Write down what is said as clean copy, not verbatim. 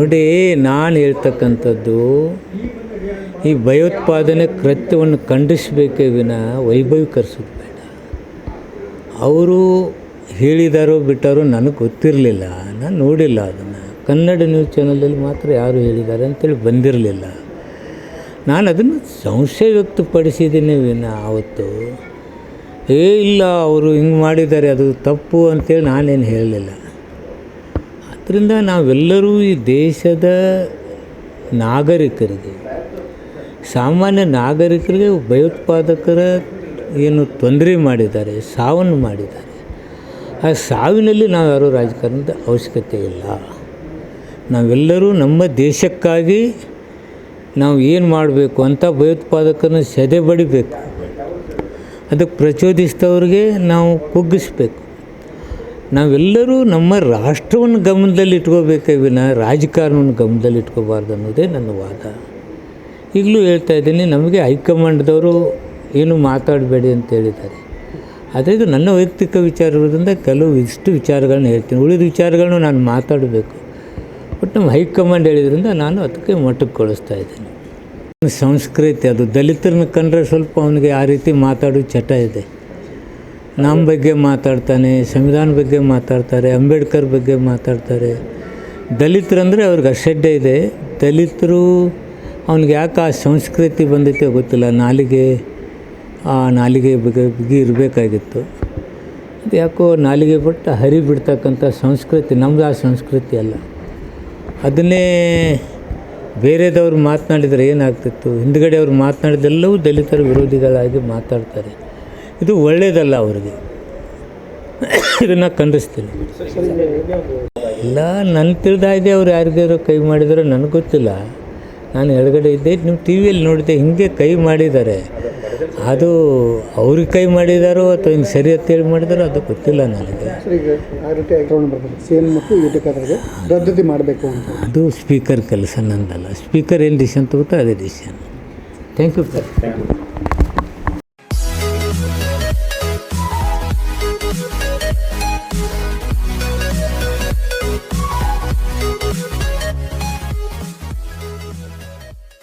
ನೋಡಿ, ನಾನು ಹೇಳ್ತಕ್ಕಂಥದ್ದು ಈ ಭಯೋತ್ಪಾದನೆ ಕೃತ್ಯವನ್ನು ಖಂಡಿಸಬೇಕೇ ವಿನಃ ವೈಭವೀಕರಿಸೋದು ಬೇಡ. ಅವರು ಹೇಳಿದಾರೋ ಬಿಟ್ಟಾರೋ ನನಗೆ ಗೊತ್ತಿರಲಿಲ್ಲ, ನಾನು ನೋಡಿಲ್ಲ ಅದನ್ನು. ಕನ್ನಡ ನ್ಯೂಸ್ ಚಾನಲಲ್ಲಿ ಮಾತ್ರ ಯಾರು ಹೇಳಿದ್ದಾರೆ ಅಂತೇಳಿ ಬಂದಿರಲಿಲ್ಲ. ನಾನು ಅದನ್ನು ಸಂಶಯ ವ್ಯಕ್ತಪಡಿಸಿದ್ದೀನಿ ವಿನಃ ಅವತ್ತು ಇಲ್ಲ ಅವರು ಹಿಂಗೆ ಮಾಡಿದ್ದಾರೆ ಅದು ತಪ್ಪು ಅಂತೇಳಿ ನಾನೇನು ಹೇಳಲಿಲ್ಲ. ಆದ್ದರಿಂದ ನಾವೆಲ್ಲರೂ ಈ ದೇಶದ ನಾಗರಿಕರಿಗೆ, ಸಾಮಾನ್ಯ ನಾಗರಿಕರಿಗೆ ಭಯೋತ್ಪಾದಕರ ಏನು ತೊಂದರೆ ಮಾಡಿದ್ದಾರೆ, ಸಾವನ್ನು ಮಾಡಿದ್ದಾರೆ, ಆ ಸಾವಿನಲ್ಲಿ ನಾವು ಯಾರೂ ರಾಜಕಾರಣದ ಅವಶ್ಯಕತೆ ಇಲ್ಲ. ನಾವೆಲ್ಲರೂ ನಮ್ಮ ದೇಶಕ್ಕಾಗಿ ನಾವು ಏನು ಮಾಡಬೇಕು ಅಂತ ಭಯೋತ್ಪಾದಕರನ್ನ ಸೆದೆ ಬಡಿಬೇಕು, ಅದಕ್ಕೆ ಪ್ರಚೋದಿಸಿದವ್ರಿಗೆ ನಾವು ಕುಗ್ಗಿಸ್ಬೇಕು. ನಾವೆಲ್ಲರೂ ನಮ್ಮ ರಾಷ್ಟ್ರವನ್ನು ಗಮನದಲ್ಲಿ ಇಟ್ಕೋಬೇಕೇ ವಿನಃ ರಾಜಕಾರಣವನ್ನು ಗಮನದಲ್ಲಿ ಇಟ್ಕೋಬಾರ್ದು ಅನ್ನೋದೇ ನನ್ನ ವಾದ. ಈಗಲೂ ಹೇಳ್ತಾ ಇದ್ದೀನಿ, ನಮಗೆ ಹೈಕಮಾಂಡ್ದವರು ಏನು ಮಾತಾಡಬೇಡಿ ಅಂತ ಹೇಳಿದ್ದಾರೆ. ಆದರೆ ಇದು ನನ್ನ ವೈಯಕ್ತಿಕ ವಿಚಾರ ಇರೋದ್ರಿಂದ ಇಷ್ಟು ವಿಚಾರಗಳನ್ನ ಹೇಳ್ತೀನಿ, ಉಳಿದ ವಿಚಾರಗಳನ್ನು ನಾನು ಮಾತಾಡಬೇಕು. ಬಟ್ ನಮ್ಮ ಹೈಕಮಾಂಡ್ ಹೇಳಿದ್ರಿಂದ ನಾನು ಅದಕ್ಕೆ ಮಟ್ಟಕ್ಕೆ ಕಳಿಸ್ತಾ ಇದ್ದೀನಿ. ಸಂಸ್ಕೃತಿ ಅದು ದಲಿತರನ್ನ ಕಂಡ್ರೆ ಸ್ವಲ್ಪ ಅವನಿಗೆ ಆ ರೀತಿ ಮಾತಾಡೋ ಚಟ ಇದೆ. ನಮ್ಮ ಬಗ್ಗೆ ಮಾತಾಡ್ತಾನೆ, ಸಂವಿಧಾನ ಬಗ್ಗೆ ಮಾತಾಡ್ತಾರೆ, ಅಂಬೇಡ್ಕರ್ ಬಗ್ಗೆ ಮಾತಾಡ್ತಾರೆ. ದಲಿತರಂದರೆ ಅವ್ರಿಗೆ ಅಶ್ರದ್ಧೆ ಇದೆ. ದಲಿತರು ಅವ್ನಿಗೆ ಯಾಕೆ ಆ ಸಂಸ್ಕೃತಿ ಬಂದೈತೆ ಗೊತ್ತಿಲ್ಲ. ನಾಲಿಗೆ ಬಗ್ಗೆ ಇರಬೇಕಾಗಿತ್ತು. ಅದು ಯಾಕೋ ನಾಲಿಗೆ ಬಿಟ್ಟು ಹರಿಬಿಡ್ತಕ್ಕಂಥ ಸಂಸ್ಕೃತಿ ನಮ್ಮದು ಆ ಸಂಸ್ಕೃತಿ ಅಲ್ಲ. ಅದನ್ನೇ ಬೇರೆದವ್ರು ಮಾತನಾಡಿದರೆ ಏನಾಗ್ತಿತ್ತು, ಹಿಂದುಗಡೆ ಅವ್ರು ಮಾತನಾಡಿದೆಲ್ಲವೂ ದಲಿತರ ವಿರೋಧಿಗಳಾಗಿ ಮಾತಾಡ್ತಾರೆ. ಇದು ಒಳ್ಳೆಯದಲ್ಲ ಅವರಿಗೆ. ಇದನ್ನು ಖಂಡಿಸ್ತೀನಿ. ಇಲ್ಲ, ನನ್ನ ತಿಳಿದಾಗಿದೆ ಅವ್ರು ಯಾರಿಗಾರು ಕೈ ಮಾಡಿದಾರೋ ನನಗೆ ಗೊತ್ತಿಲ್ಲ. ನಾನು ಎಡಗಡೆ ಇದ್ದೆ, ನೀವು ಟಿ ವಿಯಲ್ಲಿ ನೋಡಿದೆ, ಹಿಂಗೆ ಕೈ ಮಾಡಿದ್ದಾರೆ. ಅದು ಅವ್ರಿಗೆ ಕೈ ಮಾಡಿದಾರೋ ಅಥವಾ ಹಿಂಗೆ ಸರಿ ಅಂತೇಳಿ ಮಾಡಿದಾರೋ ಅದು ಗೊತ್ತಿಲ್ಲ ನನಗೆ. ರದ್ದತಿ ಮಾಡಬೇಕು ಅಂತ ಅದು ಸ್ಪೀಕರ್ ಕೆಲಸ, ನಂದಲ್ಲ. ಸ್ಪೀಕರ್ ಏನು ಡಿಸಿಷನ್ ತಗೋತಾರೆ ಅದೇ ಡಿಸಿಷನ್. Thank you sir.